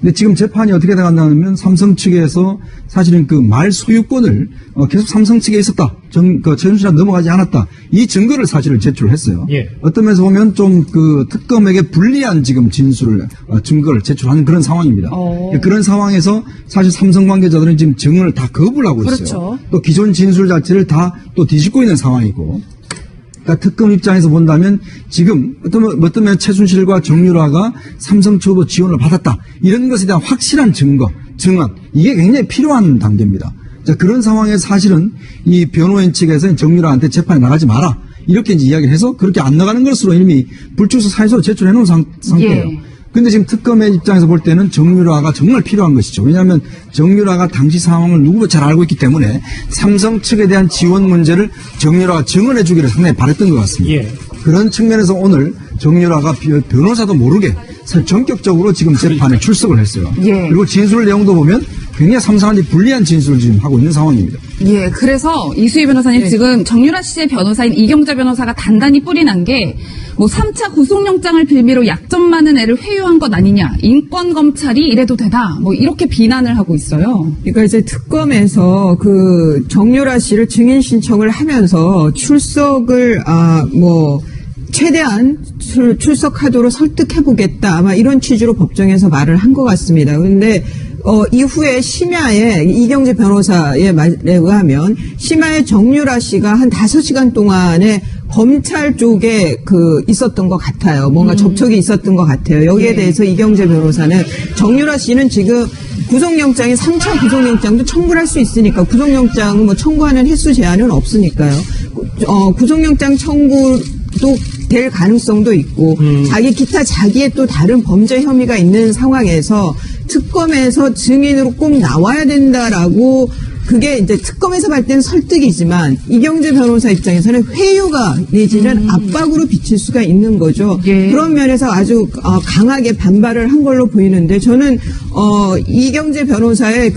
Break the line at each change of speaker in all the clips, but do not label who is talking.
근데 지금 재판이 어떻게 나갔냐면 삼성 측에서 사실은 그 말 소유권을 계속 삼성 측에 있었다. 최순실한테 넘어가지 않았다. 이 증거를 사실을 제출했어요.
예.
어떤 면에서 보면 좀 그 특검에게 불리한 지금 진술을 증거를 제출하는 그런 상황입니다. 그런 상황에서 사실 삼성 관계자들은 지금 증언을 다 거부를 하고 있어요.
그렇죠.
또 기존 진술 자체를 다 또 뒤집고 있는 상황이고. 그러니까 특검 입장에서 본다면 지금 어떤 면 최순실과 정유라가 삼성 측으로 지원을 받았다. 이런 것에 대한 확실한 증거, 증언 이게 굉장히 필요한 단계입니다. 자, 그런 상황에서 사실은 이 변호인 측에서 정유라한테 재판에 나가지 마라. 이렇게 이제 이야기를 해서 그렇게 안 나가는 것으로 이미 불출석 사유서를 제출해 놓은 상태예요.
예.
근데 지금 특검의 입장에서 볼 때는 정유라가 정말 필요한 것이죠. 왜냐하면 정유라가 당시 상황을 누구보다 잘 알고 있기 때문에 삼성 측에 대한 지원 문제를 정유라가 증언해 주기를 상당히 바랬던 것 같습니다.
예.
그런 측면에서 오늘 정유라가 변호사도 모르게 전격적으로 지금 재판에 출석을 했어요.
예.
그리고 진술 내용도 보면 굉장히 삼성한테 불리한 진술을 지금 하고 있는 상황입니다.
예, 그래서 이수희 변호사님 지금 정유라 씨의 변호사인 이경재 변호사가 단단히 뿔이 난 게 뭐 3차 구속영장을 빌미로 약점 많은 애를 회유한 것 아니냐, 인권검찰이 이래도 되다, 뭐 이렇게 비난을 하고 있어요.
그러니까 이제 특검에서 그 정유라 씨를 증인 신청을 하면서 출석을 최대한 출석하도록 설득해보겠다. 아마 이런 취지로 법정에서 말을 한 것 같습니다. 그런데 이후에 심야에 이경재 변호사의 말에 의하면 심야에 정유라 씨가 한 5시간 동안에 검찰 쪽에 있었던 것 같아요. 뭔가 접촉이 있었던 것 같아요. 여기에 대해서 이경재 변호사는 정유라 씨는 지금 구속영장이 3차 구속영장도 청구를 할 수 있으니까 구속영장은 뭐 청구하는 횟수 제한은 없으니까요. 구속영장 청구도 될 가능성도 있고 자기의 또 다른 범죄 혐의가 있는 상황에서 특검에서 증인으로 꼭 나와야 된다라고 그게 이제 특검에서 볼 때는 설득이지만 이경재 변호사 입장에서는 회유가 내지는 압박으로 비칠 수가 있는 거죠.
예.
그런 면에서 아주 강하게 반발을 한 걸로 보이는데 저는 이경재 변호사의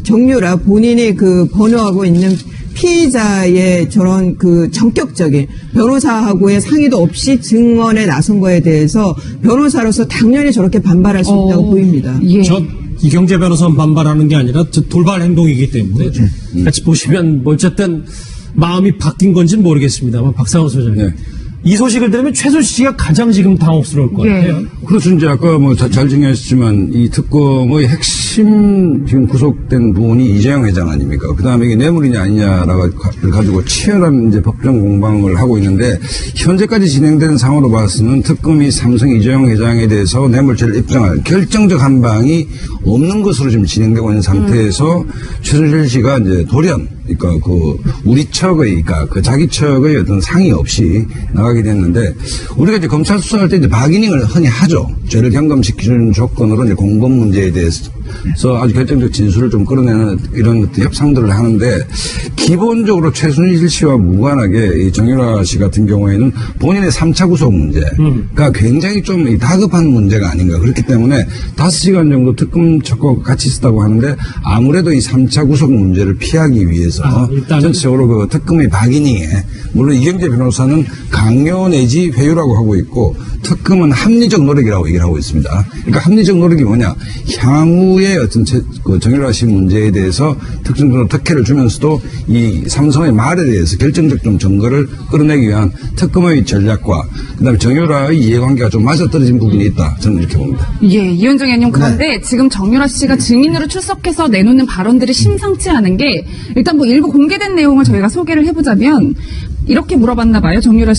정유라 본인이 번호하고 있는 피의자의 저런 전격적인 변호사하고의 상의도 없이 증언에 나선 거에 대해서 변호사로서 당연히 저렇게 반발할 수 있다고 보입니다.
예.
이경재 변호사는 반발하는 게 아니라 돌발 행동이기 때문에 같이 보시면 어쨌든 마음이 바뀐 건지는 모르겠습니다만 박상호 소장님.
네.
이 소식을 들으면 최순실 씨가 가장 지금 당혹스러울 것 같아요.
그렇죠. 이제 아까 잘 정리하셨지만 이 특검의 핵심 지금 구속된 분이 이재용 회장 아닙니까? 그 다음에 이게 뇌물이냐 아니냐를 가지고 치열한 이제 법정 공방을 하고 있는데 현재까지 진행되는 상황으로 봐서는 특검이 삼성 이재용 회장에 대해서 뇌물죄를 입증할 결정적 한 방이 없는 것으로 지금 진행되고 있는 상태에서 최순실 씨가 이제 돌연 그러니까 우리 척의, 그러니까 자기 척의 어떤 상의 없이 나가게 됐는데, 우리가 이제 검찰 수사할 때 이제 바기닝을 흔히 하죠. 죄를 경감시키는 조건으로 이제 공범 문제에 대해서 아주 결정적 진술을 좀 끌어내는 이런 협상들을 하는데, 기본적으로 최순실 씨와 무관하게 이 정유라 씨 같은 경우에는 본인의 3차 구속 문제가 굉장히 좀 다급한 문제가 아닌가. 그렇기 때문에 5시간 정도 특검 척과 같이 있었다고 하는데, 아무래도 이 3차 구속 문제를 피하기 위해서 전체적으로 특검의 바기닝에, 물론 이경재 변호사는 강요 내지 회유라고 하고 있고 특검은 합리적 노력이라고 얘기를 하고 있습니다. 그러니까 합리적 노력이 뭐냐, 향후의 어떤 정유라 씨 문제에 대해서 특정적으로 특혜를 주면서도 이 삼성의 말에 대해서 결정적 좀 증거를 끌어내기 위한 특검의 전략과 그다음에 정유라의 이해관계가 좀 맞아떨어진 부분이 있다, 저는 이렇게 봅니다.
예, 이현정 의원님, 그런데 지금 정유라 씨가 증인으로 출석해서 내놓는 발언들이 심상치 않은 게, 일단 일부 공개된 내용을 저희가 소개를 해보자면 이렇게 물어봤나 봐요. 정유라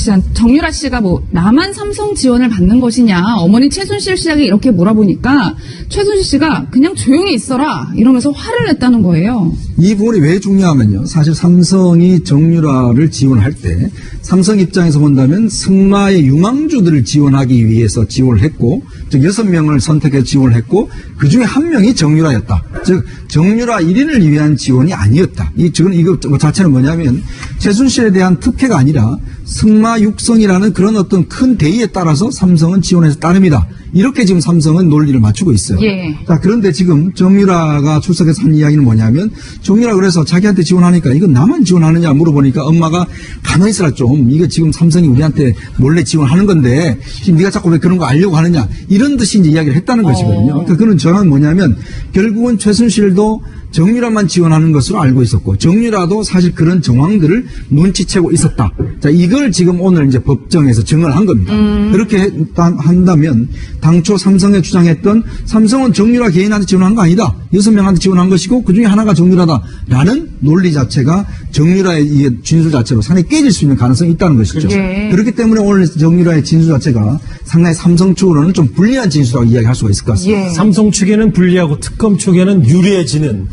씨가 나만 삼성 지원을 받는 것이냐, 어머니 최순실 씨에게 이렇게 물어보니까 최순실 씨가 그냥 조용히 있어라 이러면서 화를 냈다는 거예요.
이 부분이 왜 중요하면요, 사실 삼성이 정유라를 지원할 때 삼성 입장에서 본다면 승마의 유망주들을 지원하기 위해서 지원을 했고, 즉 6명을 선택해 지원을 했고, 그 중에 한 명이 정유라였다. 즉 정유라 1인을 위한 지원이 아니었다. 이거 자체는 뭐냐면 최순실에 대한 특혜가 아니라 승마 육성이라는 그런 어떤 큰 대의에 따라서 삼성은 지원해서 따릅니다. 이렇게 지금 삼성은 논리를 맞추고 있어요.
예.
자, 그런데 지금 정유라가 출석해서 한 이야기는 뭐냐면 정유라 그래서 자기한테 지원하니까 이거 나만 지원하느냐 물어보니까 엄마가 가만히 있어라 좀. 이거 지금 삼성이 우리한테 몰래 지원하는 건데 지금 네가 자꾸 왜 그런 거 알려고 하느냐. 이런 듯이 이제 이야기를 했다는 것이거든요. 그러니까 그런 정황은 뭐냐면 결국은 최순실도 정유라만 지원하는 것으로 알고 있었고 정유라도 사실 그런 정황들을 눈치채고 있었다. 자, 이걸 지금 오늘 이제 법정에서 증언을 한 겁니다. 그렇게 한다면 당초 삼성에 주장했던 삼성은 정유라 개인한테 지원한 거 아니다. 6명한테 지원한 것이고 그중에 하나가 정유라다라는 논리 자체가 정유라의 이 진술 자체로 상당히 깨질 수 있는 가능성이 있다는 것이죠.
예.
그렇기 때문에 오늘 정유라의 진술 자체가 상당히 삼성 측으로는 좀 불리한 진술이라고 이야기할 수가 있을 것 같습니다.
예.
삼성 측에는 불리하고 특검 측에는 유리해지는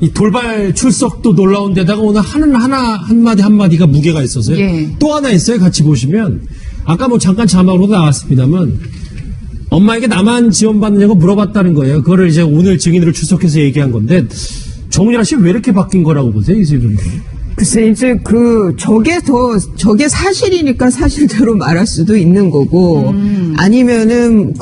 이 돌발 출석도 놀라운 데다가 오늘 하는 한마디가 무게가 있어서요.
예.
또 하나 있어요. 같이 보시면 아까 뭐 잠깐 자막으로 나왔습니다만 엄마에게 나만 지원받느냐고 물어봤다는 거예요. 그거를 이제 오늘 증인으로 출석해서 얘기한 건데 정유라 씨 왜 이렇게 바뀐 거라고 보세요? 이 질문이.
글쎄, 이제 저게 사실이니까 사실대로 말할 수도 있는 거고, 아니면은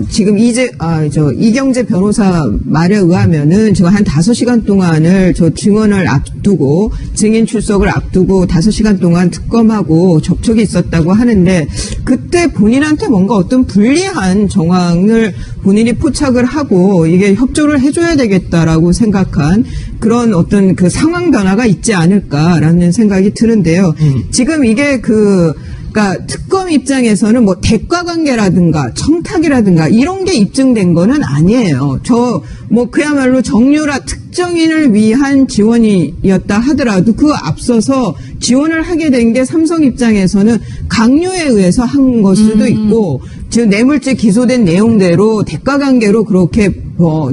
지금 이경재 변호사 말에 의하면은 제가 한 5시간 동안을 저 증언을 앞두고, 증인 출석을 앞두고 5시간 동안 특검하고 접촉이 있었다고 하는데, 그때 본인한테 뭔가 어떤 불리한 정황을 본인이 포착을 하고, 이게 협조를 해줘야 되겠다라고 생각한 그런 어떤 그 상황 변화가 있지 않을까라는 생각이 드는데요. 지금 이게 그러니까 특검 입장에서는 뭐 대가 관계라든가 청탁이라든가 이런 게 입증된 거는 아니에요. 그야말로 정유라 특정인을 위한 지원이었다 하더라도 그 앞서서 지원을 하게 된 게 삼성 입장에서는 강요에 의해서 한 걸 수도 있고, 지금 뇌물죄 기소된 내용대로 대가 관계로 그렇게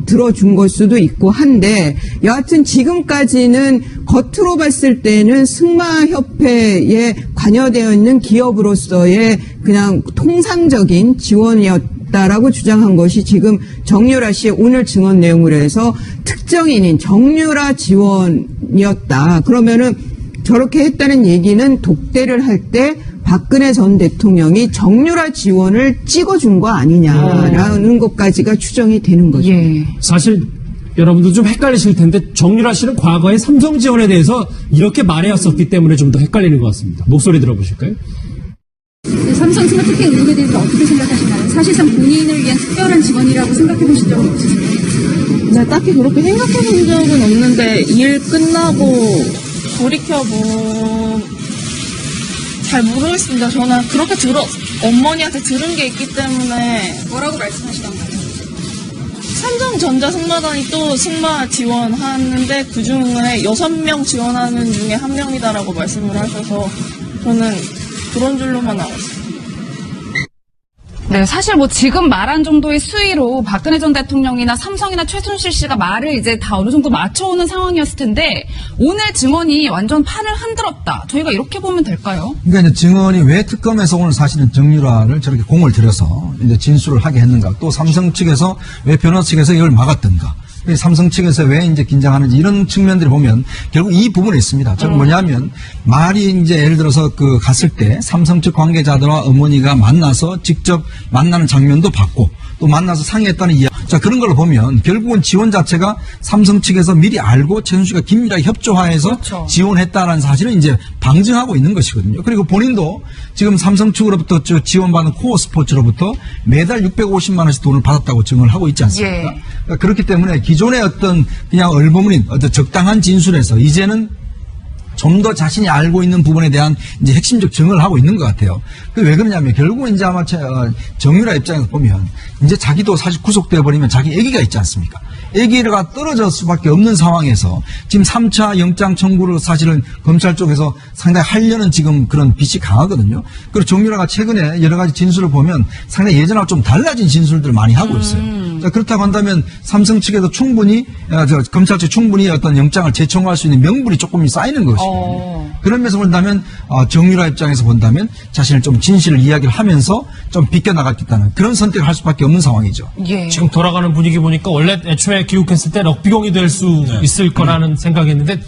들어준 걸 수도 있고 한데, 여하튼 지금까지는 겉으로 봤을 때는 승마협회에 관여되어 있는 기업으로서의 그냥 통상적인 지원이었다라고 주장한 것이 지금 정유라 씨의 오늘 증언 내용으로 해서 특정인인 정유라 지원이었다. 그러면은 저렇게 했다는 얘기는 독대를 할 때 박근혜 전 대통령이 정유라 지원을 찍어준 거 아니냐라는 것까지가 추정이 되는 거죠.
예.
사실 여러분도 좀 헷갈리실 텐데 정유라 씨는 과거에 삼성 지원에 대해서 이렇게 말해왔었기 때문에 좀 더 헷갈리는 것 같습니다. 목소리 들어보실까요?
삼성 스마트핑 의혹에 대해서 어떻게 생각하시나요? 사실상 본인을 위한 특별한 지원이라고 생각해 보신 적은 없으세요?
네, 딱히 그렇게 생각해 본 적은 없는데 일 끝나고 돌이켜보면 잘 모르겠습니다. 저는 그렇게 어머니한테 들은 게 있기 때문에.
뭐라고 말씀하시던가요?
삼성전자 승마단이 또 승마 지원하는데 그중에 6명 지원하는 중에 1명이다라고 말씀을 하셔서 저는 그런 줄로만 알았어요.
네, 사실 뭐 지금 말한 정도의 수위로 박근혜 전 대통령이나 삼성이나 최순실 씨가 말을 이제 다 어느 정도 맞춰오는 상황이었을 텐데 오늘 증언이 완전 판을 흔들었다. 저희가 이렇게 보면 될까요?
그러니까 이제 증언이 왜 특검에서 오늘 사실은 정유라를 저렇게 공을 들여서 이제 진술을 하게 했는가, 또 삼성 측에서 왜 변호사 측에서 이걸 막았던가, 삼성 측에서 왜 이제 긴장하는지 이런 측면들을 보면 결국 이 부분에 있습니다. 즉 뭐냐면 말이 이제 예를 들어서 갔을 때 삼성 측 관계자들과 어머니가 만나서 직접 만나는 장면도 봤고 또 만나서 상의했다는 이야기. 자, 그런 걸로 보면 결국은 지원 자체가 삼성 측에서 미리 알고 최순실과 긴밀하게 협조하에서
그렇죠.
지원했다는 사실은 이제 방증하고 있는 것이거든요. 그리고 본인도 지금 삼성 측으로부터 지원받는 코어 스포츠로부터 매달 650만 원씩 돈을 받았다고 증언을 하고 있지 않습니까?
예.
그러니까 그렇기 때문에 기존의 어떤 그냥 얼버무린 어떤 적당한 진술에서 이제는 좀 더 자신이 알고 있는 부분에 대한 이제 핵심적 증언을 하고 있는 것 같아요. 왜 그러냐면 결국은 이제 아마 정유라 입장에서 보면 이제 자기도 사실 구속돼 버리면 자기 아기가 있지 않습니까? 아기가 떨어질 수밖에 없는 상황에서 지금 3차 영장 청구를 사실은 검찰 쪽에서 상당히 하려는 지금 그런 빛이 강하거든요. 그리고 정유라가 최근에 여러 가지 진술을 보면 상당히 예전하고 좀 달라진 진술들을 많이 하고 있어요. 자, 그렇다고 한다면 삼성 측에도 충분히 검찰 측 충분히 어떤 영장을 재청구할 수 있는 명분이 조금 쌓이는 것이거든요. 그런 면에서 본다면 정유라 입장에서 본다면 자신을 좀 진실을 이야기를 하면서 좀 비껴나갔겠다는 그런 선택을 할 수밖에 없는 상황이죠.
예.
지금 돌아가는 분위기 보니까 원래 애초에 귀국했을 때 럭비공이 될 수 있을 거라는 생각했는데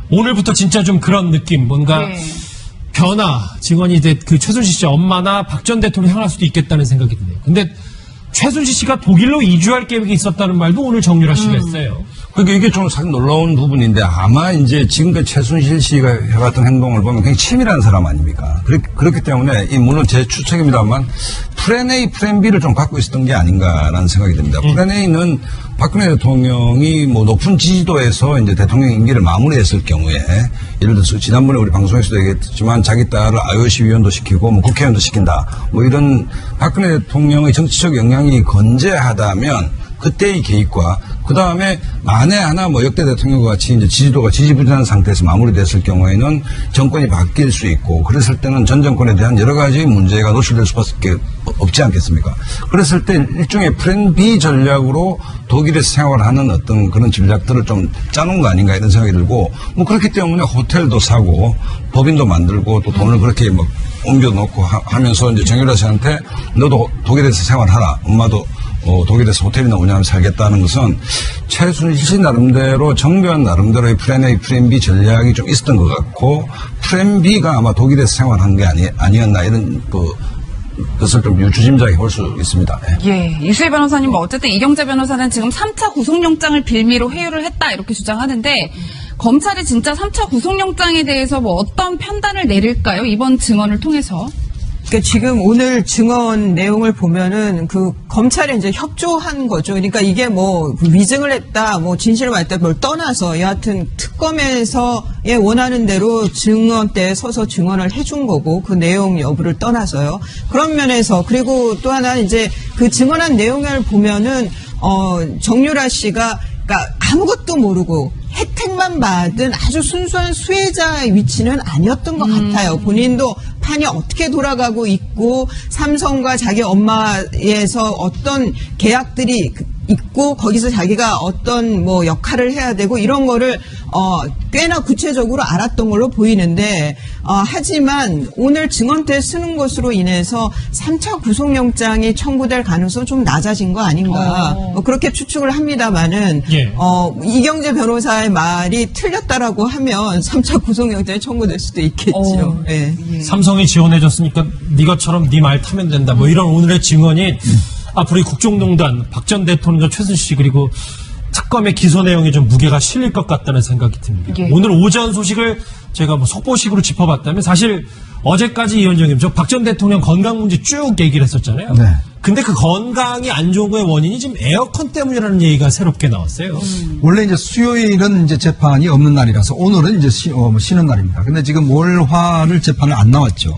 오늘부터 진짜 좀 그런 느낌, 뭔가
네.
변화 증언이 이제 그 최순실 씨 엄마나 박 전 대통령 향할 수도 있겠다는 생각이 드네요. 근데 최순실 씨가 독일로 이주할 계획이 있었다는 말도 오늘 정유라 씨가 했어요.
그러니까 이게 좀 사실 놀라운 부분인데 아마 이제 지금까지 최순실 씨가 해왔던 행동을 보면 굉장히 치밀한 사람 아닙니까? 그렇기 때문에 물론 제 추측입니다만 플랜 A, 플랜 B를 좀 갖고 있었던 게 아닌가라는 생각이 듭니다. 플랜 A는 박근혜 대통령이 뭐 높은 지지도에서 이제 대통령 임기를 마무리했을 경우에 예를 들어서 지난번에 우리 방송에서도 얘기했지만 자기 딸을 IOC 위원도 시키고 뭐 국회의원도 시킨다. 뭐 이런 박근혜 대통령의 정치적 영향이 건재하다면 그때의 개입과 그 다음에 만에 하나 뭐 역대 대통령과 같이 이제 지지도가 지지부진한 상태에서 마무리됐을 경우에는 정권이 바뀔 수 있고 그랬을 때는 전 정권에 대한 여러 가지 문제가 노출될 수밖에 없지 않겠습니까? 그랬을 때 일종의 플랜 B 전략으로 독일에서 생활하는 어떤 그런 전략들을 좀 짜놓은 거 아닌가 이런 생각이 들고 뭐 그렇기 때문에 호텔도 사고 법인도 만들고 또 돈을 그렇게 막 옮겨놓고 하면서 이제 정유라 씨한테 너도 독일에서 생활하라. 엄마도 독일에서 호텔이나 운영하면서 살겠다는 것은 최순실 씨 나름대로 정교한 나름대로의 플랜 A, 플랜 B 전략이 좀 있었던 것 같고 플랜 B가 아마 독일에서 생활한 게 아니었나 이런 것을 좀 유추짐작해 볼 수 있습니다.
예, 이수희 변호사님 뭐 어쨌든 이경재 변호사는 지금 3차 구속영장을 빌미로 회유를 했다 이렇게 주장하는데 검찰이 진짜 3차 구속영장에 대해서 뭐 어떤 판단을 내릴까요? 이번 증언을 통해서.
그러니까 지금 오늘 증언 내용을 보면은 그 검찰에 이제 협조한 거죠. 그러니까 이게 뭐 위증을 했다, 뭐 진실을 말했다, 뭘 떠나서 여하튼 특검에서의 원하는 대로 증언대에 서서 증언을 해준 거고 그 내용 여부를 떠나서요. 그런 면에서 그리고 또 하나 이제 그 증언한 내용을 보면은 정유라 씨가 그러니까 아무것도 모르고 혜택만 받은 아주 순수한 수혜자의 위치는 아니었던 것 같아요. 본인도 판이 어떻게 돌아가고 있고 삼성과 자기 엄마에서 어떤 계약들이 있고 거기서 자기가 어떤 뭐 역할을 해야 되고 이런 거를 꽤나 구체적으로 알았던 걸로 보이는데 하지만 오늘 증언대 쓰는 것으로 인해서 3차 구속영장이 청구될 가능성은 좀 낮아진 거 아닌가 그렇게 추측을 합니다만은
예.
이경재 변호사의 말이 틀렸다라고 하면 3차 구속영장이 청구될 수도 있겠죠. 예.
삼성이 지원해줬으니까 네 것처럼 네 말 타면 된다. 뭐 이런 오늘의 증언이 앞으로 이 국정농단, 박 전 대통령과 최순실 씨 그리고 특검의 기소 내용에 좀 무게가 실릴 것 같다는 생각이 듭니다.
예.
오늘 오전 소식을 제가 뭐 속보식으로 짚어봤다면 사실 어제까지 위원장님 저 박 전 대통령 건강 문제 쭉 얘기를 했었잖아요.
네.
근데 그 건강이 안 좋은 거의 원인이 지금 에어컨 때문이라는 얘기가 새롭게 나왔어요.
원래 이제 수요일은 이제 재판이 없는 날이라서 오늘은 이제 쉬는 날입니다. 근데 지금 월화를 재판을 안 나왔죠.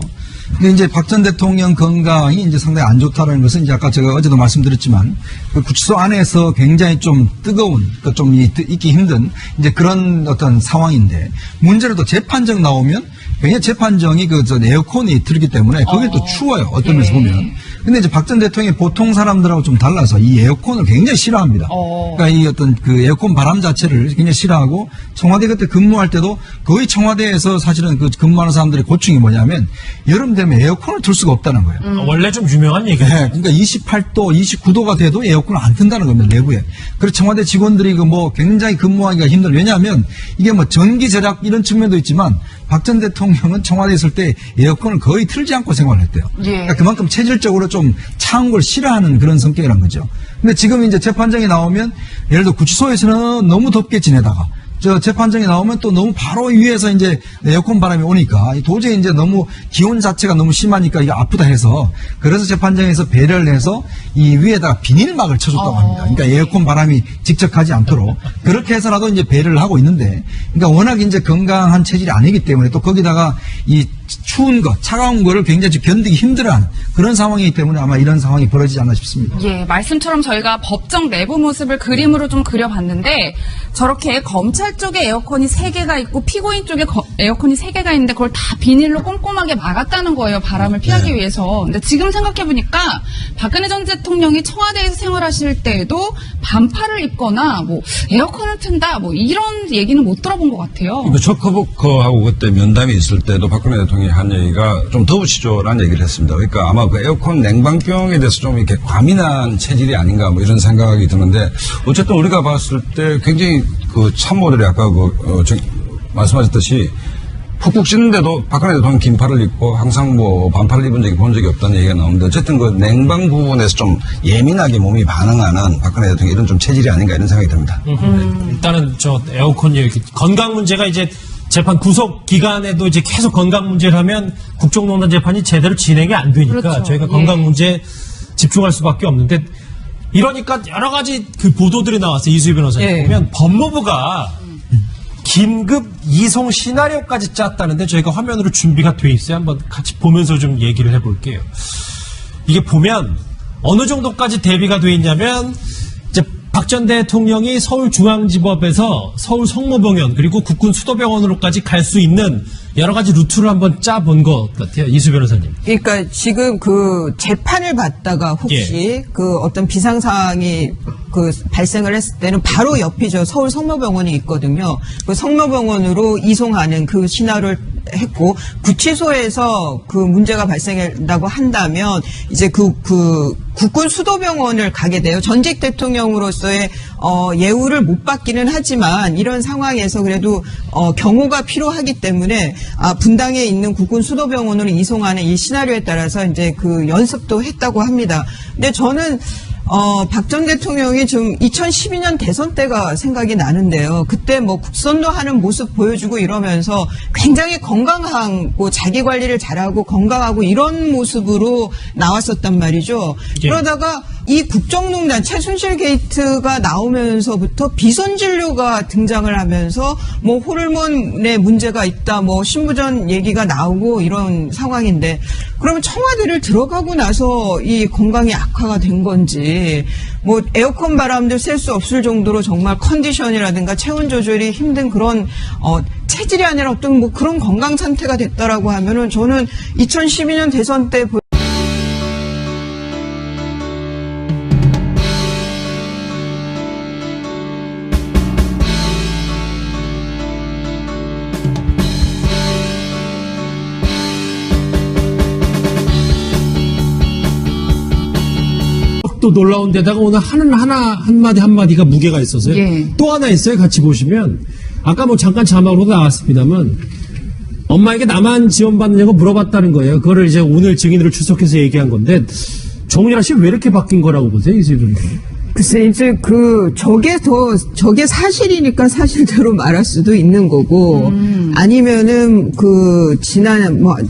근데 이제 박 전 대통령 건강이 이제 상당히 안 좋다는 것은 이제 아까 제가 어제도 말씀드렸지만 그 구치소 안에서 굉장히 좀 뜨거운, 좀 있기 힘든 이제 그런 어떤 상황인데 문제는 또 재판정 나오면 굉장히 재판정이 에어컨이 틀기 때문에 거기 또 추워요. 어떤 면에서 보면. 근데 이제 박 전 대통령이 보통 사람들하고 좀 달라서 이 에어컨을 굉장히 싫어합니다. 그러니까 이 어떤 그 에어컨 바람 자체를 굉장히 싫어하고 청와대 그때 근무할 때도 거의 청와대에서 사실은 그 근무하는 사람들의 고충이 뭐냐면 여름 되면 에어컨을 틀 수가 없다는 거예요.
원래 좀 유명한 얘기예요.
네, 그러니까 28도, 29도가 돼도 에어컨을 안 튼다는 겁니다, 내부에. 그래서 청와대 직원들이 뭐 굉장히 근무하기가 힘들어요. 왜냐하면 이게 뭐 전기 절약 이런 측면도 있지만 박 전 대통령은 청와대에 있을 때 에어컨을 거의 틀지 않고 생활을 했대요.
예.
그러니까 그만큼 체질적으로 좀 차운 걸 싫어하는 그런 성격이란 거죠. 근데 지금 이제 재판정이 나오면 예를 들어 구치소에서는 너무 덥게 지내다가 저 재판정이 나오면 또 너무 바로 위에서 이제 에어컨 바람이 오니까 도저히 이제 너무 기온 자체가 너무 심하니까 이게 아프다 해서 그래서 재판정에서 배려를 해서 이 위에다가 비닐막을 쳐줬다고 합니다. 그러니까 에어컨 바람이 직접 가지 않도록 그렇게 해서라도 이제 배려를 하고 있는데 그러니까 워낙 이제 건강한 체질이 아니기 때문에 또 거기다가 이 추운 거, 차가운 거를 굉장히 견디기 힘들어하는 그런 상황이기 때문에 아마 이런 상황이 벌어지지 않나 싶습니다.
예, 말씀처럼 저희가 법정 내부 모습을 그림으로 좀 그려봤는데 저렇게 검찰 쪽에 에어컨이 3개가 있고 피고인 쪽에 에어컨이 3개가 있는데 그걸 다 비닐로 꼼꼼하게 막았다는 거예요. 바람을 피하기 위해서. 근데 지금 생각해보니까 박근혜 전 대통령이 청와대에서 생활하실 때에도 반팔을 입거나 뭐 에어컨을 튼다 뭐 이런 얘기는 못 들어본 것 같아요.
초커버커하고 그때 면담이 있을 때도 박근혜 대통령이 한 얘기가 좀 더우시죠라는 얘기를 했습니다. 그러니까 아마 그 에어컨 냉방병에 대해서 좀 이렇게 과민한 체질이 아닌가 뭐 이런 생각이 드는데 어쨌든 우리가 봤을 때 굉장히 그 참모들이 아까 말씀하셨듯이 푹푹 씻는데도 박근혜 대통령 긴팔을 입고 항상 뭐 반팔을 입은 적이 본 적이 없다는 얘기가 나오는데 어쨌든 그 냉방 부분에서 좀 예민하게 몸이 반응하는 박근혜 대통령 이런 좀 체질이 아닌가 이런 생각이 듭니다.
일단은 저 에어컨 얘기, 건강 문제가 이제 재판 구속 기간에도 이제 계속 건강 문제를 하면 국정농단 재판이 제대로 진행이 안 되니까
그렇죠.
저희가 건강 문제에 집중할 수밖에 없는데 이러니까 여러 가지 그 보도들이 나왔어요. 이수희 변호사님
예.
보면 법무부가 긴급 이송 시나리오까지 짰다는데 저희가 화면으로 준비가 돼 있어요. 한번 같이 보면서 좀 얘기를 해볼게요. 이게 보면 어느 정도까지 대비가 돼 있냐면 이제 박 전 대통령이 서울중앙지법에서 서울 성모병원 그리고 국군 수도병원으로까지 갈 수 있는 여러 가지 루트를 한번 짜본 것 같아요. 이수 변호사님.
그러니까 지금 그 재판을 받다가 혹시 그 어떤 비상사항이 그 발생을 했을 때는 바로 옆이죠. 서울 성모병원이 있거든요. 그 성모병원으로 이송하는 그 시나리오를 했고 구치소에서 그 문제가 발생한다고 한다면 이제 그 국군 수도병원을 가게 돼요. 전직 대통령으로서의 예우를 못 받기는 하지만 이런 상황에서 그래도 경호가 필요하기 때문에 분당에 있는 국군 수도병원으로 이송하는 이 시나리오에 따라서 이제 그 연습도 했다고 합니다. 근데 저는 박 전 대통령이 좀 2012년 대선 때가 생각이 나는데요. 그때 뭐 국선도 하는 모습 보여주고 이러면서 굉장히 건강하고 자기 관리를 잘하고 건강하고 이런 모습으로 나왔었단 말이죠.
예.
그러다가 이 국정농단 최순실 게이트가 나오면서부터 비선 진료가 등장을 하면서 뭐 호르몬에 문제가 있다, 뭐 신부전 얘기가 나오고 이런 상황인데 그러면 청와대를 들어가고 나서 이 건강이 악화가 된 건지 뭐 에어컨 바람도 쐴 수 없을 정도로 정말 컨디션이라든가 체온 조절이 힘든 그런 체질이 아니라 어떤 뭐 그런 건강 상태가 됐다라고 하면은 저는 2012년 대선 때
또 놀라운 데다가 오늘 하는 한마디가 무게가 있어서요.
예.
또 하나 있어요. 같이 보시면 아까 뭐 잠깐 자막으로 나왔습니다만 엄마에게 나만 지원받느냐고 물어봤다는 거예요. 그거를 이제 오늘 증인으로 출석해서 얘기한 건데 정유라 씨 왜 이렇게 바뀐 거라고 보세요, 이수희 변호사님?
글쎄, 이제 저게 사실이니까 사실대로 말할 수도 있는 거고, 아니면은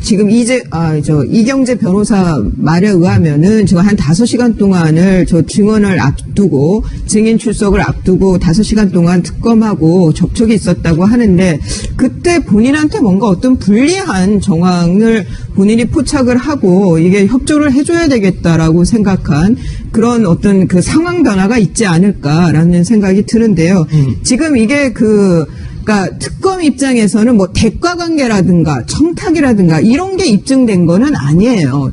지금 이경재 변호사 말에 의하면은 지금 한 5시간 동안을 저 증언을 앞두고, 증인 출석을 앞두고 5시간 동안 특검하고 접촉이 있었다고 하는데, 그때 본인한테 뭔가 어떤 불리한 정황을 본인이 포착을 하고, 이게 협조를 해줘야 되겠다라고 생각한 그런 어떤 그 상황 변화가 있지 않을까라는 생각이 드는데요. 지금 이게 그러니까 특검 입장에서는 뭐 대가 관계라든가 청탁이라든가 이런 게 입증된 거는 아니에요.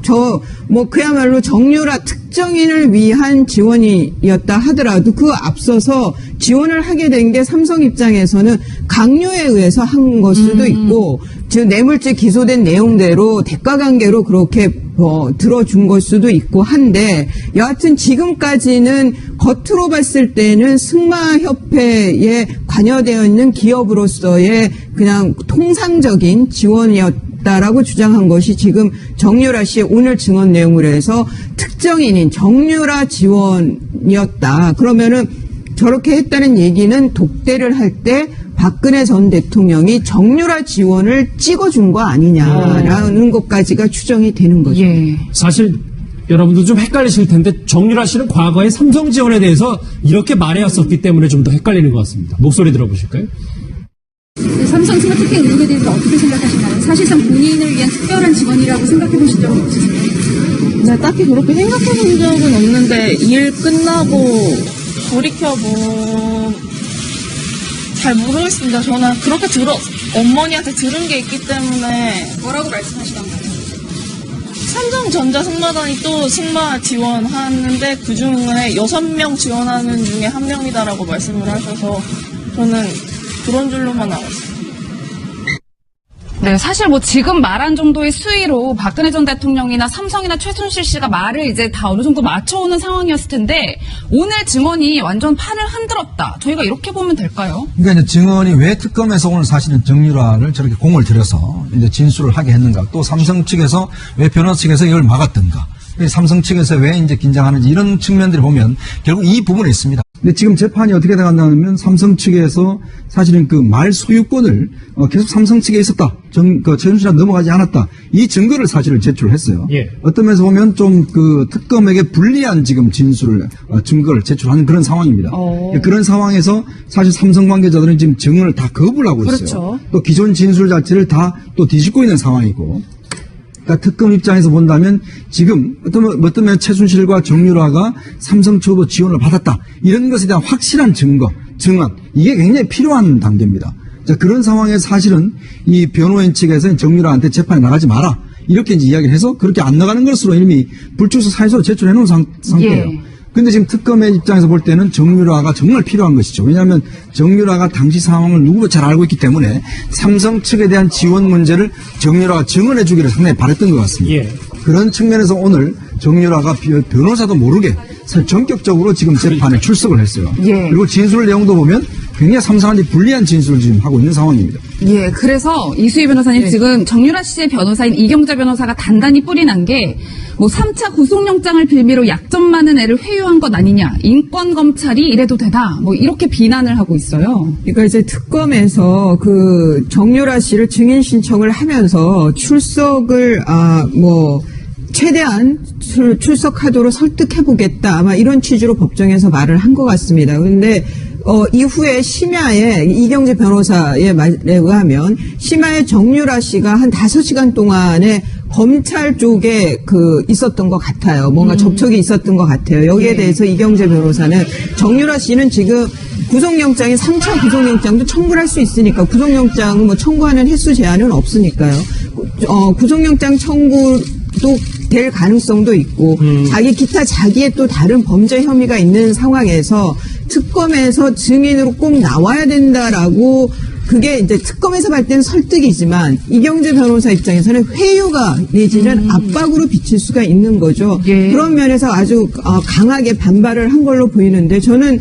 그야말로 정유라 특정인을 위한 지원이었다 하더라도 그 앞서서 지원을 하게 된 게 삼성 입장에서는 강요에 의해서 한 걸 수도 있고, 지금 뇌물죄 기소된 내용대로 대가 관계로 그렇게 들어준 걸 수도 있고 한데, 여하튼 지금까지는 겉으로 봤을 때는 승마협회에 관여되어 있는 기업으로서의 그냥 통상적인 지원이었다라고 주장한 것이 지금 정유라 씨의 오늘 증언 내용으로 해서 특정인인 정유라 지원이었다. 그러면은 저렇게 했다는 얘기는 독대를 할 때 박근혜 전 대통령이 정유라 지원을 찍어준 거 아니냐라는 것까지가 추정이 되는 거죠.
예.
사실 여러분도 좀 헷갈리실 텐데 정유라 씨는 과거에 삼성 지원에 대해서 이렇게 말해왔었기 때문에 좀 더 헷갈리는 것 같습니다. 목소리 들어보실까요?
삼성 스마트핑 의혹에 대해서 어떻게 생각하시나요? 사실상 본인을 위한 특별한 지원이라고 생각해 보신 적은 없으세요?
네, 딱히 그렇게 생각해 본 적은 없는데 일 끝나고 돌이켜보면 잘 모르겠습니다. 저는 그렇게 어머니한테 들은 게 있기 때문에.
뭐라고 말씀하시던가요?
삼성전자 승마단이 또 승마 지원하는데 그 중에 6명 지원하는 중에 한 명이다라고 말씀을 하셔서 저는 그런 줄로만 알았어요.
네, 사실 뭐 지금 말한 정도의 수위로 박근혜 전 대통령이나 삼성이나 최순실 씨가 말을 이제 다 어느 정도 맞춰오는 상황이었을 텐데 오늘 증언이 완전 판을 흔들었다. 저희가 이렇게 보면 될까요?
그러니까 이제 증언이 왜 특검에서 오늘 사실은 정유라를 저렇게 공을 들여서 이제 진술을 하게 했는가, 또 삼성 측에서 왜 변호사 측에서 이걸 막았던가, 삼성 측에서 왜 이제 긴장하는지 이런 측면들을 보면 결국 이 부분에 있습니다. 근데 지금 재판이 어떻게 돼간다면 삼성 측에서 사실은 그 말 소유권을 계속 삼성 측에 있었다. 최순실한테 넘어가지 않았다. 이 증거를 사실을 제출했어요.
예.
어떤 면에서 보면 좀 그 특검에게 불리한 지금 진술을 증거를 제출하는 그런 상황입니다. 그런 상황에서 사실 삼성 관계자들은 지금 증언을 다 거부를 하고 있어요.
그렇죠.
또 기존 진술 자체를 다 또 뒤집고 있는 상황이고. 그러니까 특검 입장에서 본다면 지금 어떤 면 최순실과 정유라가 삼성 측으로 지원을 받았다. 이런 것에 대한 확실한 증언, 이게 굉장히 필요한 단계입니다. 자, 그런 상황에서 사실은 이 변호인 측에서 정유라한테 재판에 나가지 마라. 이렇게 이제 이야기를 해서 그렇게 안 나가는 것으로 이미 불출소 사유서를 제출해 놓은 상태예요.
예.
근데 지금 특검의 입장에서 볼 때는 정유라가 정말 필요한 것이죠. 왜냐하면 정유라가 당시 상황을 누구보다 잘 알고 있기 때문에 삼성 측에 대한 지원 문제를 정유라가 증언해 주기를 상당히 바랬던 것 같습니다.
예.
그런 측면에서 오늘 정유라가 변호사도 모르게 사실 전격적으로 지금 재판에 출석을 했어요.
예.
그리고 진술 내용도 보면 굉장히 삼성한테 불리한 진술을 지금 하고 있는 상황입니다.
예, 그래서 이수희 변호사님 지금 정유라 씨의 변호사인 이경재 변호사가 단단히 뿌리 난 게 뭐 3차 구속영장을 빌미로 약점 많은 애를 회유한 것 아니냐, 인권검찰이 이래도 되다, 뭐 이렇게 비난을 하고 있어요.
그러니까 이제 특검에서 그 정유라 씨를 증인 신청을 하면서 출석을 최대한 출석하도록 설득해보겠다, 아마 이런 취지로 법정에서 말을 한 것 같습니다. 그런데 이후에 심야에 이경재 변호사의 말에 의하면 심야에 정유라 씨가 한 5시간 동안에 검찰 쪽에 있었던 것 같아요. 뭔가 접촉이 있었던 것 같아요. 여기에 대해서 이경재 변호사는 정유라 씨는 지금 구속영장이 3차 구속영장도 청구를 할 수 있으니까, 구속영장은 뭐 청구하는 횟수 제한은 없으니까요. 구속영장 청구도 될 가능성도 있고, 자기의 또 다른 범죄 혐의가 있는 상황에서 특검에서 증인으로 꼭 나와야 된다라고, 그게 이제 특검에서 볼 때는 설득이지만 이경재 변호사 입장에서는 회유가 내지는 압박으로 비칠 수가 있는 거죠.
예.
그런 면에서 아주 강하게 반발을 한 걸로 보이는데, 저는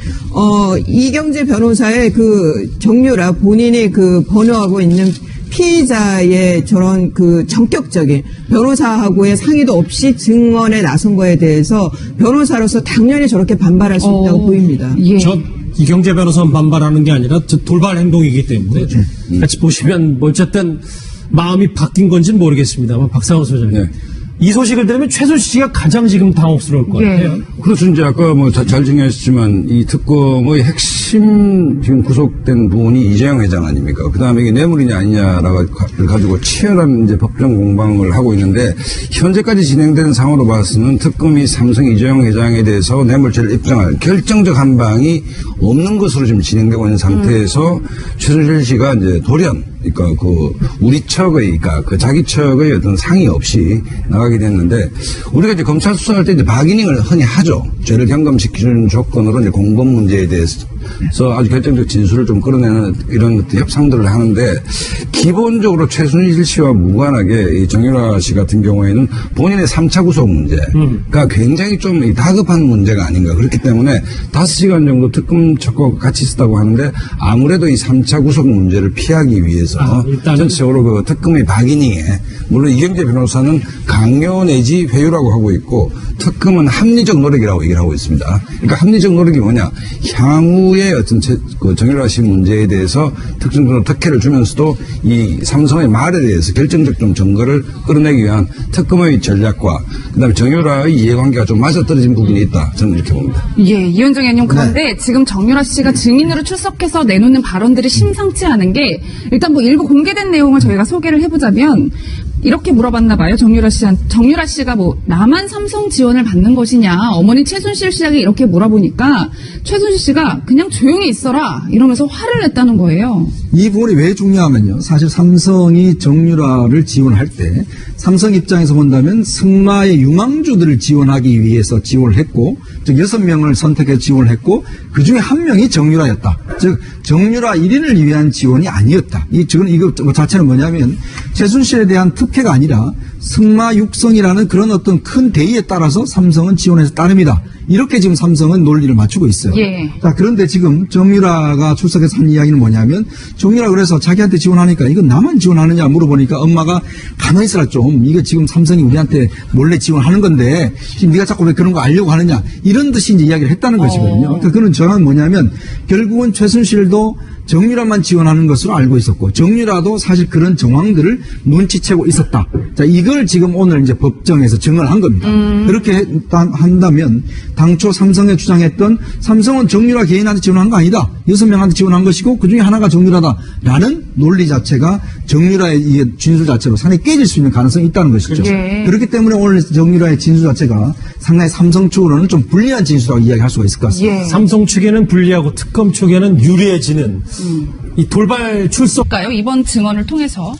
이경재 변호사의 정유라 본인이 번호하고 있는 피의자의 저런 전격적인 변호사하고의 상의도 없이 증언에 나선 거에 대해서 변호사로서 당연히 저렇게 반발할 수 있다고 보입니다.
예.
이경재 변호사는 반발하는 게 아니라 돌발 행동이기 때문에 같이 보시면 뭐 어쨌든 마음이 바뀐 건지는 모르겠습니다만, 박상호 소장님.
네.
이 소식을 들으면 최순실 씨가 가장 지금 당혹스러울 것 같아요.
그래서 이제 아까 잘 정리하셨지만 이 특검의 핵심 지금 구속된 분이 이재용 회장 아닙니까? 그 다음에 이게 뇌물이냐 아니냐를 가지고 치열한 이제 법정 공방을 하고 있는데, 현재까지 진행되는 상황으로 봐서는 특검이 삼성 이재용 회장에 대해서 뇌물죄를 입증할 결정적 한 방이 없는 것으로 지금 진행되고 있는 상태에서 최순실 씨가 이제 돌연, 그러니까 우리 척의, 그러니까 자기 척의 어떤 상의 없이 나가게 됐는데, 우리가 이제 검찰 수사할 때 이제 박이닝을 흔히 하죠. 죄를 경감시키는 조건으로 이제 공범 문제에 대해서 아주 결정적 진술을 좀 끌어내는 이런 협상들을 하는데, 기본적으로 최순실 씨와 무관하게 이 정유라 씨 같은 경우에는 본인의 3차 구속 문제가 굉장히 좀 다급한 문제가 아닌가. 그렇기 때문에 5시간 정도 특검 척과 같이 있었다고 하는데, 아무래도 이 3차 구속 문제를 피하기 위해서 전체적으로 특검의 박이닝에, 물론 이경재 변호사는 강요 내지 회유라고 하고 있고, 특검은 합리적 노력이라고 얘기를 하고 있습니다. 그러니까 합리적 노력이 뭐냐, 향후의 어떤 정유라 씨 문제에 대해서 특정적으로 특혜를 주면서도 이 삼성의 말에 대해서 결정적 좀 증거를 끌어내기 위한 특검의 전략과 그다음에 정유라의 이해관계가 좀 맞아떨어진 부분이 있다, 저는 이렇게 봅니다.
예, 이현정 의원님, 그런데 지금 정유라 씨가 증인으로 출석해서 내놓는 발언들이 심상치 않은 게, 일단 뭐 일부 공개된 내용을 저희가 소개를 해보자면 이렇게 물어봤나 봐요. 정유라 씨가 뭐 나만 삼성 지원을 받는 것이냐, 어머니 최순실 씨에게 이렇게 물어보니까 최순실 씨가 그냥 조용히 있어라 이러면서 화를 냈다는 거예요.
이 부분이 왜 중요하면요, 사실 삼성이 정유라를 지원할 때 삼성 입장에서 본다면 승마의 유망주들을 지원하기 위해서 지원을 했고, 즉 6명을 선택해서 지원을 했고, 그중에 한 명이 정유라였다. 즉 정유라 1인을 위한 지원이 아니었다. 이거 자체는 뭐냐면 최순실에 대한 특혜가 아니라 승마 육성이라는 그런 어떤 큰 대의에 따라서 삼성은 지원해서 따릅니다. 이렇게 지금 삼성은 논리를 맞추고 있어요.
예.
자, 그런데 지금 정유라가 출석해서 한 이야기는 뭐냐면 정유라 그래서 자기한테 지원하니까 이거 나만 지원하느냐 물어보니까 엄마가 가만히 있어라 좀. 이거 지금 삼성이 우리한테 몰래 지원하는 건데 지금 네가 자꾸 왜 그런 거 알려고 하느냐. 이런 듯이 이제 이야기를 했다는 것이거든요. 그러니까 그는 정확한 뭐냐면 결국은 최순실도 정유라만 지원하는 것으로 알고 있었고 정유라도 사실 그런 정황들을 눈치채고 있었다. 자, 이걸 지금 오늘 이제 법정에서 증언을 한 겁니다. 그렇게 한다면 당초 삼성에 주장했던 삼성은 정유라 개인한테 지원한 거 아니다. 6명한테 지원한 것이고 그중에 하나가 정유라다라는 논리 자체가 정유라의 이 진술 자체로 상당히 깨질 수 있는 가능성이 있다는 것이죠.
예.
그렇기 때문에 오늘 정유라의 진술 자체가 상당히 삼성 측으로는 좀 불리한 진술이라고 이야기할 수가 있을 것 같습니다.
예.
삼성 측에는 불리하고 특검 측에는 유리해지는 이 돌발 출석.
볼까요? 이번 증언을 통해서.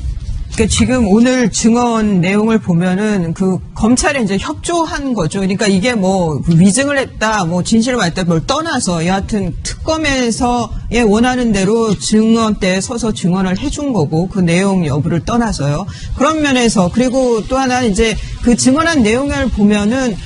그러니까 지금 오늘 증언 내용을 보면은 그 검찰에 이제 협조한 거죠. 그러니까 이게 뭐 위증을 했다, 뭐 진실을 말했다, 뭘 떠나서 여하튼 특검에서의 원하는 대로 증언대에 서서 증언을 해준 거고 그 내용 여부를 떠나서요. 그런 면에서 그리고 또 하나 이제 그 증언한 내용을 보면은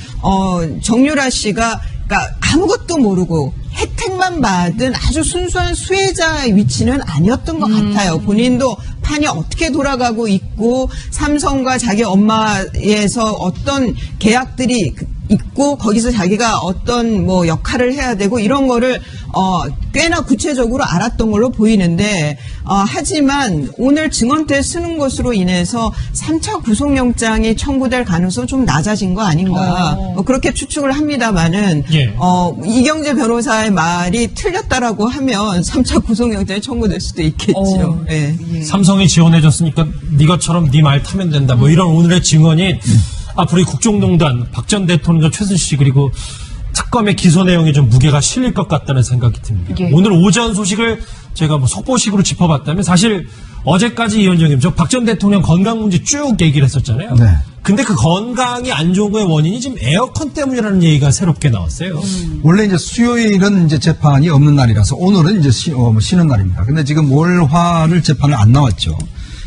정유라 씨가 그러니까 아무것도 모르고 혜택만 받은 아주 순수한 수혜자의 위치는 아니었던 것 같아요. 본인도 판이 어떻게 돌아가고 있고 삼성과 자기 엄마에서 어떤 계약들이 있고 거기서 자기가 어떤 뭐 역할을 해야 되고 이런 거를 꽤나 구체적으로 알았던 걸로 보이는데 하지만 오늘 증언대 쓰는 것으로 인해서 3차 구속영장이 청구될 가능성은 좀 낮아진 거 아닌가 그렇게 추측을 합니다만은
예.
이경재 변호사의 말이 틀렸다라고 하면 3차 구속영장이 청구될 수도 있겠죠. 예.
삼성이 지원해줬으니까 네 것처럼 네 말 타면 된다. 뭐 이런 오늘의 증언이 앞으로 이 국정농단, 박 전 대통령과 최순실 씨 그리고 특검의 기소 내용에 좀 무게가 실릴 것 같다는 생각이 듭니다.
예.
오늘 오전 소식을 제가 뭐 속보식으로 짚어봤다면 사실 어제까지 이현정님 저 박 전 대통령 건강 문제 쭉 얘기를 했었잖아요.
네.
근데 그 건강이 안 좋은 거의 원인이 지금 에어컨 때문이라는 얘기가 새롭게 나왔어요.
원래 이제 수요일은 이제 재판이 없는 날이라서 오늘은 이제 쉬는 날입니다. 근데 지금 월화를 재판을 안 나왔죠.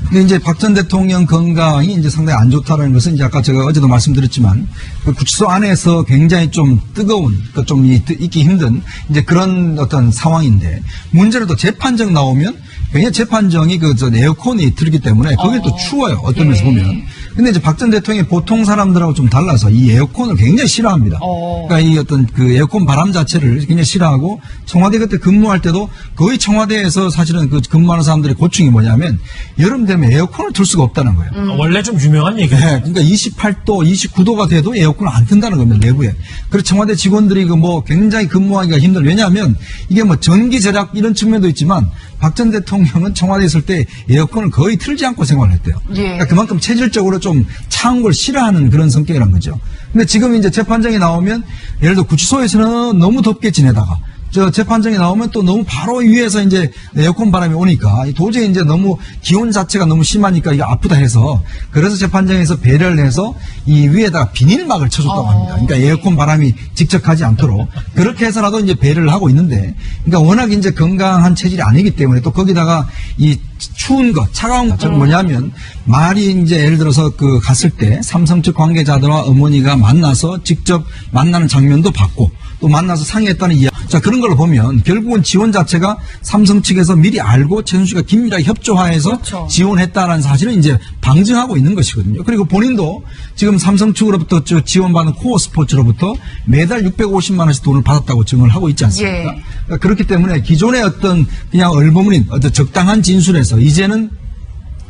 근데 이제 박 전 대통령 건강이 이제 상당히 안 좋다라는 것은 이제 아까 제가 어제도 말씀드렸지만 그 구치소 안에서 굉장히 좀 뜨거운, 그 좀 있기 힘든 이제 그런 어떤 상황인데 문제는 또 재판정 나오면 굉장히 재판정이 에어컨이 틀기 때문에 거기 또 추워요. 어떤 면에서 보면. 근데 이제 박 전 대통령이 보통 사람들하고 좀 달라서 이 에어컨을 굉장히 싫어합니다. 그러니까 이 어떤 그 에어컨 바람 자체를 굉장히 싫어하고 청와대 그때 근무할 때도 거의 청와대에서 사실은 그 근무하는 사람들의 고충이 뭐냐면 여름 되면 에어컨을 틀 수가 없다는 거예요.
원래 좀 유명한 얘기예요.
네, 그러니까 28도, 29도가 돼도 에어컨을 안 튼다는 겁니다, 내부에. 그래서 청와대 직원들이 굉장히 근무하기가 힘들어요. 왜냐하면 이게 뭐 전기 절약 이런 측면도 있지만 박 전 대통령은 청와대에 있을 때 에어컨을 거의 틀지 않고 생활을 했대요.
예.
그러니까 그만큼 체질적으로 좀 차운 걸 싫어하는 그런 성격이란 거죠. 근데 지금 이제 재판정에 나오면 예를 들어 구치소에서는 너무 덥게 지내다가 저 재판정에 나오면 또 너무 바로 위에서 이제 에어컨 바람이 오니까 도저히 이제 너무 기온 자체가 너무 심하니까 이게 아프다 해서 그래서 재판정에서 배려를 해서 이 위에다가 비닐막을 쳐줬다고 합니다. 그러니까 에어컨 바람이 직접 가지 않도록 그렇게 해서라도 이제 배려를 하고 있는데 그러니까 워낙 이제 건강한 체질이 아니기 때문에 또 거기다가 이 추운 것, 차가운 것, 뭐냐면 말이 이제 예를 들어서 그 갔을 때 삼성 측 관계자들과 어머니가 만나서 직접 만나는 장면도 봤고 또 만나서 상의했다는 이야기. 자, 그런 걸로 보면 결국은 지원 자체가 삼성 측에서 미리 알고 최순실과 긴밀하게 협조하에서
그렇죠.
지원했다라는 사실을 이제 방증하고 있는 것이거든요. 그리고 본인도 지금 삼성 측으로부터 지원받는 코어 스포츠로부터 매달 650만 원씩 돈을 받았다고 증언을 하고 있지 않습니까?
예.
그러니까 그렇기 때문에 기존의 어떤 그냥 얼버무린 어떤 적당한 진술에서 이제는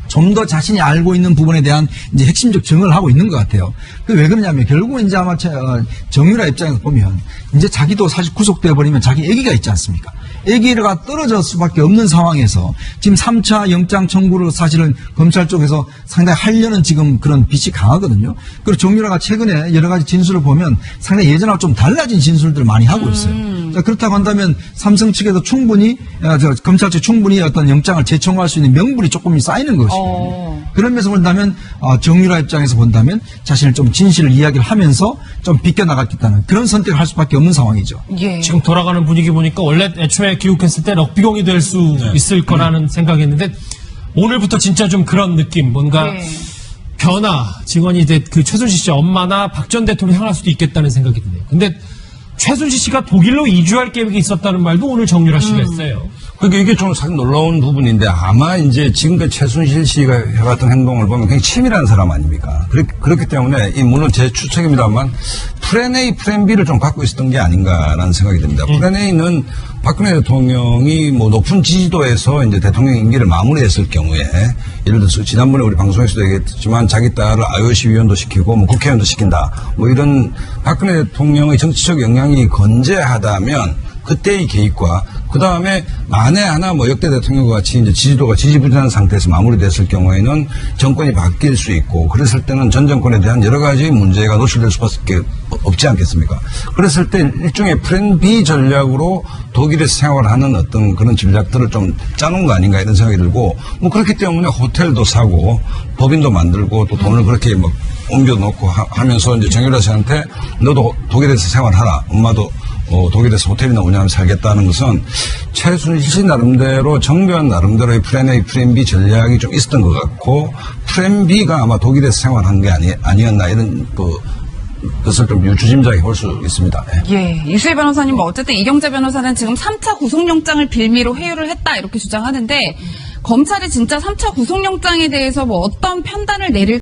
좀 더 자신이 알고 있는 부분에 대한 이제 핵심적 증언을 하고 있는 것 같아요. 그 왜 그러냐면 결국은 이제 아마 정유라 입장에서 보면 이제 자기도 사실 구속돼 버리면 자기 아기가 있지 않습니까? 아기가 떨어질 수밖에 없는 상황에서 지금 3차 영장 청구를 사실은 검찰 쪽에서 상당히 하려는 지금 그런 빛이 강하거든요. 그리고 정유라가 최근에 여러 가지 진술을 보면 상당히 예전하고 좀 달라진 진술들을 많이 하고 있어요. 자, 그렇다고 한다면 삼성 측에도 충분히 검찰 측 충분히 어떤 영장을 재청구할 수 있는 명분이 조금 쌓이는 것이거든요. 그런 면에서 본다면 정유라 입장에서 본다면 자신을 좀 진실을 이야기를 하면서 좀 비껴나갔겠다는 그런 선택을 할 수밖에 없는 상황이죠.
예.
지금 돌아가는 분위기 보니까 원래 애초에 귀국했을 때 럭비공이 될 수 있을 거라는 생각이었는데 오늘부터 진짜 좀 그런 느낌, 뭔가
네.
변화, 증언이 이제 그 최순실 씨 엄마나 박 전 대통령 향할 수도 있겠다는 생각이 드네요. 근데 최순실 씨가 독일로 이주할 계획이 있었다는 말도 오늘 정유라 씨가 했어요.
그러니까 이게 좀 사실 놀라운 부분인데 아마 이제 지금까지 최순실 씨가 해왔던 행동을 보면 굉장히 치밀한 사람 아닙니까? 그렇기 때문에 물론 제 추측입니다만 플랜 A, 플랜 B를 좀 갖고 있었던 게 아닌가라는 생각이 듭니다. 플랜 A는 박근혜 대통령이 뭐 높은 지지도에서 이제 대통령 임기를 마무리했을 경우에 예를 들어서 지난번에 우리 방송에서도 얘기했지만 자기 딸을 IOC 위원도 시키고 뭐 국회의원도 시킨다. 뭐 이런 박근혜 대통령의 정치적 영향이 건재하다면 그때의 개입과 그 다음에 만에 하나 뭐 역대 대통령과 같이 이제 지지도가 지지부진한 상태에서 마무리됐을 경우에는 정권이 바뀔 수 있고 그랬을 때는 전 정권에 대한 여러 가지 문제가 노출될 수밖에 없지 않겠습니까? 그랬을 때 일종의 플랜 B 전략으로 독일에서 생활하는 어떤 그런 전략들을 좀 짜놓은 거 아닌가 이런 생각이 들고 뭐 그렇기 때문에 호텔도 사고 법인도 만들고 또 돈을 그렇게 막 옮겨놓고 하면서 이제 정유라 씨한테 너도 독일에서 생활하라. 엄마도 독일에서 호텔이나 운영하면서 살겠다는 것은 최순실 씨 나름대로 정교한 나름대로의 플랜 A, 플랜 B 전략이 좀 있었던 것 같고 플랜 B가 아마 독일에서 생활한 게 아니었나 이런 것을 좀 유추짐작해 볼 수 있습니다.
예, 이수혜 변호사님 뭐 어쨌든 이경재 변호사는 지금 3차 구속영장을 빌미로 회유를 했다 이렇게 주장하는데 검찰이 진짜 3차 구속영장에 대해서 뭐 어떤 판단을 내릴